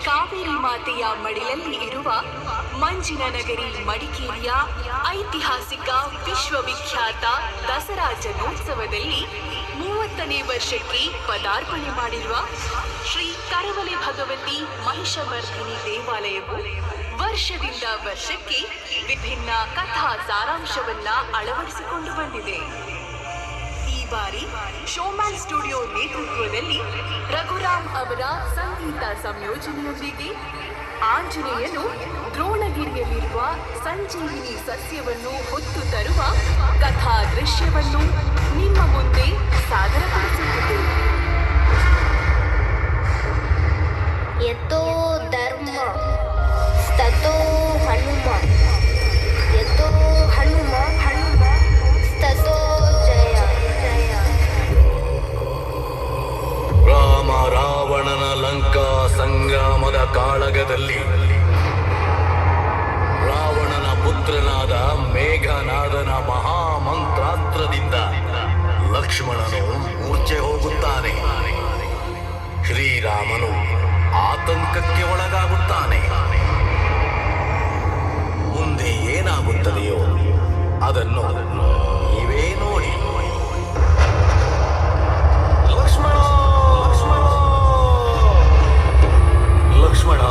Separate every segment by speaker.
Speaker 1: ಕಾವೇರಿ ಮಾತೆಯ ಮಡಿಲಲ್ಲಿ ಇರುವ ಮಂಜಿನ ನಗರಿ ಮಡಿಕೇರಿಯ ಐತಿಹಾಸಿಕ ವಿಶ್ವವಿಖ್ಯಾತ ದಸರಾ ಜನೋತ್ಸವದಲ್ಲಿ 30ನೇ ವರ್ಷಕ್ಕೆ ಪದಾರ್ಪಣೆ ಮಾಡಿರುವ ಶ್ರೀ ಕರವಲೆ ಭಗವತಿ ಮಹಿಷಮರ್ದಿನಿ ದೇವಾಲಯವು ವರ್ಷದಿಂದ ವರ್ಷಕ್ಕೆ ವಿಭಿನ್ನ ಕಥಾ ಸಾರಾಂಶವನ್ನ ಅಳವಡಿಸಿಕೊಂಡು ಬಂದಿದೆ. ಈ ಬಾರಿ ಶೋಮ್ಯಾನ್ ಸ್ಟುಡಿಯೋ ನೇತೃತ್ವದಲ್ಲಿ ರಘುರಾಮ್ ಅವರ ಸಂಗೀತ ಸಂಯೋಜನೆಯೊಂದಿಗೆ ಆಂಜನೇಯನು ದ್ರೋಣಗಿರಿಯಲ್ಲಿರುವ ಸಂಜೀವಿನಿ ಸಸ್ಯವನ್ನು ಹೊತ್ತು ತರುವ ಕಥಾ ದೃಶ್ಯವನ್ನು ನಿಮ್ಮ ಮುಂದೆ ಸಾದರಪಡಿಸುತ್ತಿದೆ.
Speaker 2: ಯತೋ ಧರ್ಮ ತಥೋ ಹನುಮ, ಯತೋ ಹನುಮ ತಥೋ ಜಯ.
Speaker 3: ರಾಮ ರಾವಣನ ಲಂಕಾ ಸಂಗ್ರಾಮದ ಕಾಳಗದಲ್ಲಿ ರಾವಣನ ಪುತ್ರನಾದ ಮೇಘನಾದನ ಮಹಾಮಂತ್ರಾಸ್ತ್ರದಿಂದ ಲಕ್ಷ್ಮಣನು ಮೂರ್ಛೆ ಹೋಗುತ್ತಾನೆ. ಶ್ರೀರಾಮನು ಆತಂಕಕ್ಕೆ ಒಳಗಾಗುತ್ತಾನೆ. ಮುಂದೆ ಏನಾಗುತ್ತದೆಯೋ ಅದನ್ನು ನೀವೇ ನೋಡಿ. ಲಕ್ಷ್ಮಣ ಲಕ್ಷ್ಮಣ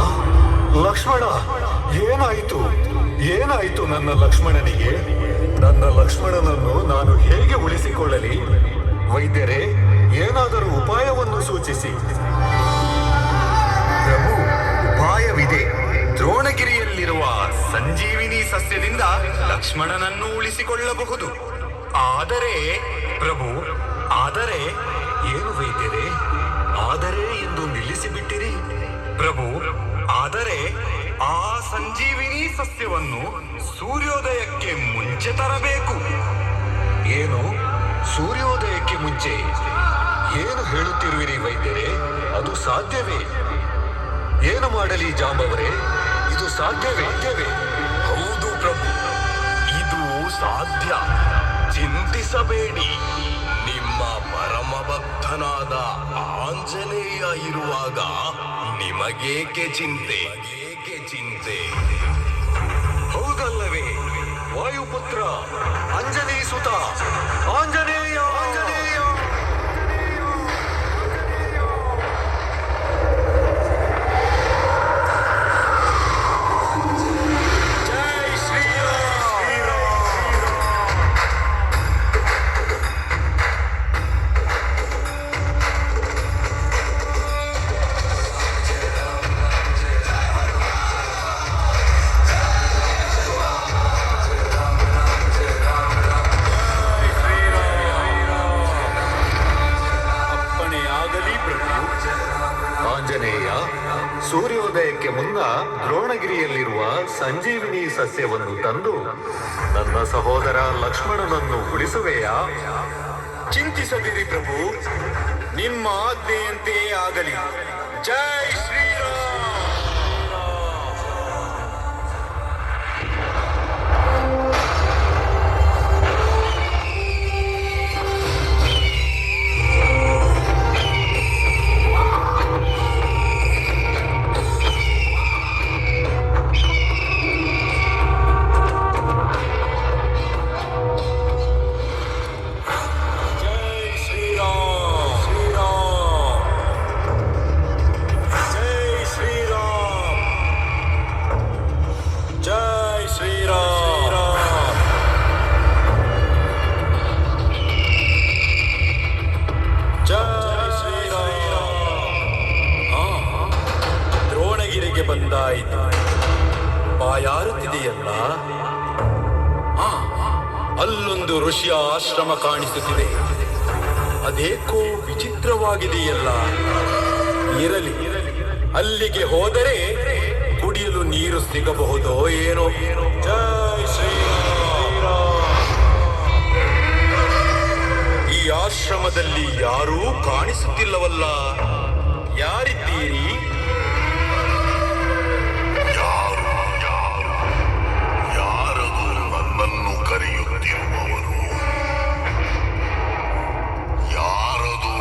Speaker 3: ಲಕ್ಷ್ಮಣ ಏನಾಯಿತು ನನ್ನ ಲಕ್ಷ್ಮಣನಿಗೆ? ನನ್ನ ಲಕ್ಷ್ಮಣನನ್ನು ನಾನು ಹೇಗೆ ಉಳಿಸಿಕೊಳ್ಳಲಿ? ವೈದ್ಯರೇ, ಏನಾದರೂ ಉಪಾಯವನ್ನು ಸೂಚಿಸಿ.
Speaker 4: ಪ್ರಭು, ಉಪಾಯವಿದೆ. ದ್ರೋಣಗಿರಿಯಲ್ಲಿರುವ ಸಂಜೀವಿನಿ ಸಸ್ಯದಿಂದ ಲಕ್ಷ್ಮಣನನ್ನು ಉಳಿಸಿಕೊಳ್ಳಬಹುದು. ಆದರೆ
Speaker 3: ಪ್ರಭು, ಆದರೆ ಏನು ವೈದ್ಯರೇ? ಆದರೆ ಎಂದು ನಿಲ್ಲಿಸಿಬಿಟ್ಟಿರಿ. ಪ್ರಭು, ಆದರೆ ಆ ಸಂಜೀವಿನಿ ಸಸ್ಯವನ್ನು ಸೂರ್ಯೋದಯಕ್ಕೆ ಮುಂಚೆ ತರಬೇಕು. ಏನು? ಸೂರ್ಯೋದಯಕ್ಕೆ ಮುಂಚೆ? ಏನು ಹೇಳುತ್ತಿರುವಿರಿ ವೈದ್ಯರೇ? ಅದು ಸಾಧ್ಯವೇ? ಏನು ಮಾಡಲಿ ಜಾಂಬವರೇ? ಇದು ಸಾಧ್ಯವೇ?
Speaker 4: ಹೌದು ಪ್ರಭು, ಇದು ಸಾಧ್ಯ. ಚಿಂತಿಸಬೇಡಿ. ನಿಮ್ಮ ಪರಮಭಕ್ತನಾದ ಆಂಜನೇಯ ಇರುವಾಗ ನಿಮಗೇಕೆ ಚಿಂತೆ?
Speaker 3: ಹೌದಲ್ಲವೇ ವಾಯುಪುತ್ರ ಅಂಜನಿ ಸುತ ಆಂಜನೇಯ? ಆಂಜನೇಯ, ಸೂರ್ಯೋದಯಕ್ಕೆ ಮುನ್ನ ದ್ರೋಣಗಿರಿಯಲ್ಲಿರುವ ಸಂಜೀವಿನಿ ಸಸ್ಯವನ್ನು ತಂದು ನನ್ನ ಸಹೋದರ ಲಕ್ಷ್ಮಣನನ್ನು ಉಳಿಸುವೆಯಾ?
Speaker 4: ಚಿಂತಿಸದಿರಿ ಪ್ರಭು, ನಿಮ್ಮ ಆಜ್ಞೆಯಂತೆ ಆಗಲಿ. ಜೈ ಶ್ರೀರಾಮ್. ಬಂದಾಯಿತು. ಬಾಯಾರುತ್ತಿದೆಯಲ್ಲ? ಅಲ್ಲೊಂದು ಋಷಿಯ ಆಶ್ರಮ ಕಾಣಿಸುತ್ತಿದೆ. ಅದೇಕೋ ವಿಚಿತ್ರವಾಗಿದೆಯಲ್ಲ. ಇರಲಿ, ಅಲ್ಲಿಗೆ ಹೋದರೆ ಕುಡಿಯಲು ನೀರು ಸಿಗಬಹುದೋ ಏನೋ. ಜೈ ಶ್ರೀರಾಮ್. ಈ ಆಶ್ರಮದಲ್ಲಿ ಯಾರೂ ಕಾಣಿಸುತ್ತಿಲ್ಲವಲ್ಲ. ಯಾರಿದ್ದೀರಿ?
Speaker 5: ಕರೆಯುತ್ತಿರುವವರು ಯಾರದು?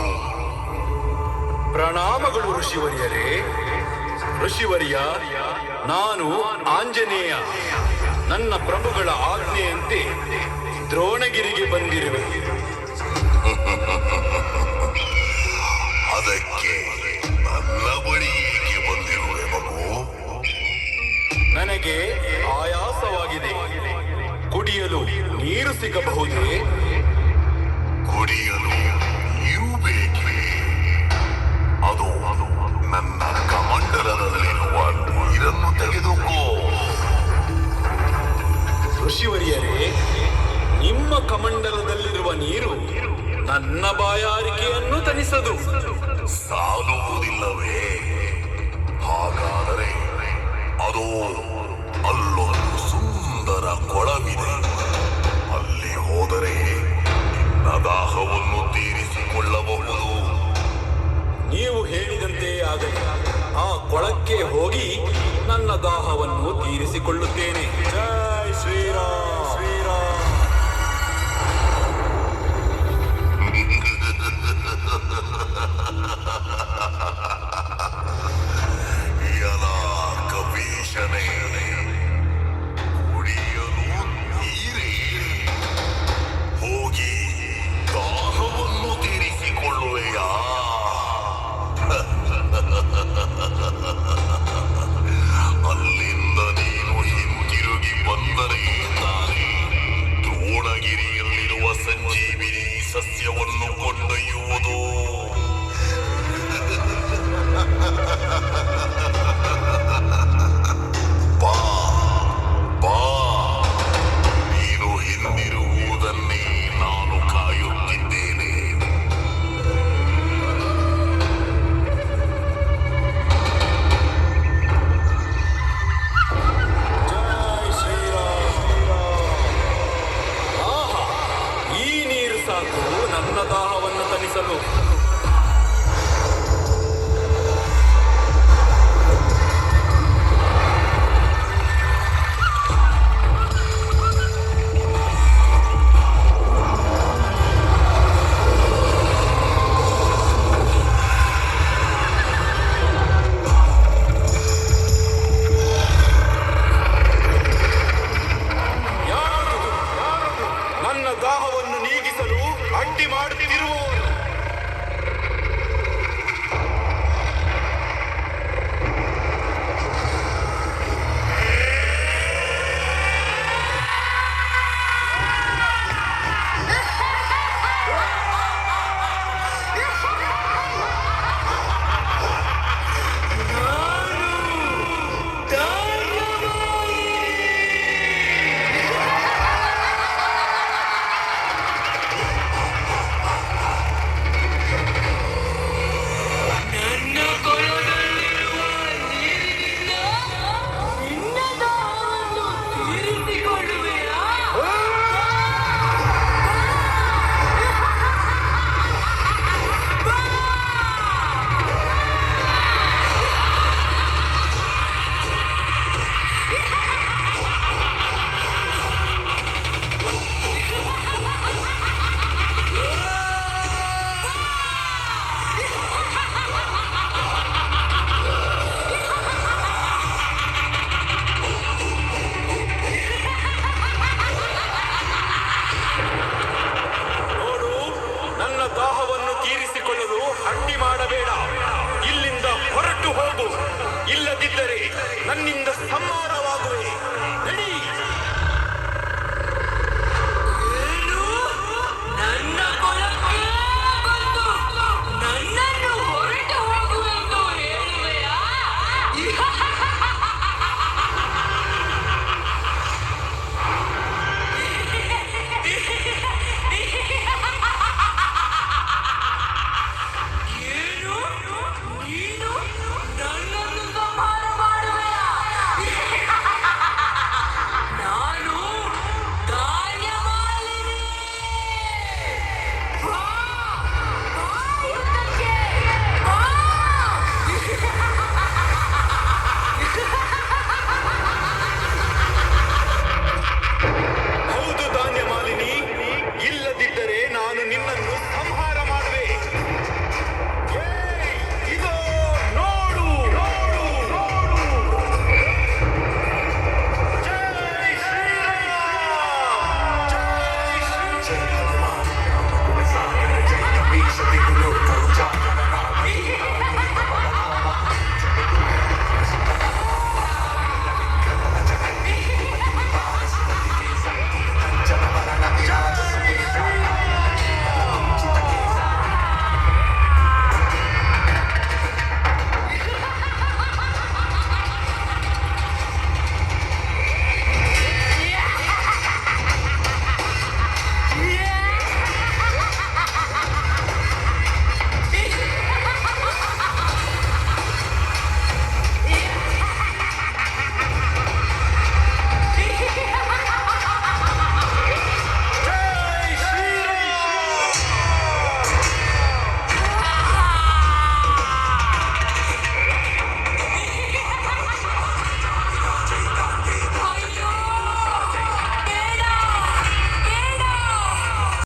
Speaker 4: ಪ್ರಣಾಮಗಳು ಋಷಿವರ್ಯರೇ. ಋಷಿವರ್ಯ, ನಾನು ಆಂಜನೇಯ. ನನ್ನ ಪ್ರಭುಗಳ ಆಜ್ಞೆಯಂತೆ ದ್ರೋಣಗಿರಿಗೆ ಬಂದಿರುವೆ.
Speaker 5: ಅದಕ್ಕೆ ನನ್ನ ಬಳಿ ಏಕೆ ಬಂದಿರುವೆ ಮಗು?
Speaker 4: ನನಗೆ ಆಯಾಸವಾಗಿದೆ. ಕುಡಿಯಲು ನೀರು ಸಿಗಬಹುದೇ?
Speaker 5: ಕುಡಿಯಲು ನೀರು ಬೇಕೆ? ಅದು ನನ್ನ ಕಮಂಡಲದಲ್ಲಿರುವ ನೀರನ್ನು ತೆಗೆದುಕೋ.
Speaker 4: ಋಷಿವರ್ಯರೇ, ನಿಮ್ಮ ಕಮಂಡಲದಲ್ಲಿರುವ ನೀರು ನನ್ನ ಬಾಯಾರಿಕೆಯನ್ನು ತಣಿಸದು.
Speaker 5: ಸಾಲುವುದಿಲ್ಲವೇ? ಹಾಗಾದರೆ ಅದು ಅಲ್ಲೊಂದು ಸುಂದರ ಕೊಳವಿದೆ. ಅಲ್ಲಿ ಹೋದರೆ ನಿನ್ನ ದಾಹವನ್ನು ತೀರಿಸಿಕೊಳ್ಳಬಹುದು.
Speaker 4: ನೀವು ಹೇಳಿದಂತೆ ಆಗಲಿ. ಆ ಕೊಳಕ್ಕೆ ಹೋಗಿ ನನ್ನ ದಾಹವನ್ನು ತೀರಿಸಿಕೊಳ್ಳುತ್ತೇನೆ. ಜೈ ಶ್ರೀರಾಮ್, ಶ್ರೀರಾಮ್.
Speaker 5: ಎಲ ಕಪೀಶನೇ, ಕುಡಿಯಲು ನೀರೇ? ಹೋಗಿ ದಾಹವನ್ನು ತೀರಿಸಿಕೊಳ್ಳುವೆಯಾ? ಅಲ್ಲಿಂದ ನೀನು ಹಿಂತಿರುಗಿ ಬಂದರೆ ತಾನೇ ದ್ರೋಣಗಿರಿಯಲ್ಲಿರುವ ಸಂಜೀವಿನಿ ಸಸ್ಯವನ್ನು ಕೊಂಡೊಯ್ಯುವುದು. ಬಾ ಬಾ, ನೀನು ಹಿಂದಿರುಗುವುದನ್ನೇ ನಾನು ಕಾಯುತ್ತಿದ್ದೇನೆ.
Speaker 4: ಜೈ ಶ್ರೀರಾಮ್. ಆಹಾ, ಈ ನೀರು ಸಾಕು ನನ್ನ ದಾಹವನ್ನು ತಣಿಸಲು. ಯಾರದು? ನನ್ನ ದಾಹವನ್ನು ನೀಗಿಸಲು ಅಡ್ಡಿ ಮಾಡುತ್ತಿರುವವರು?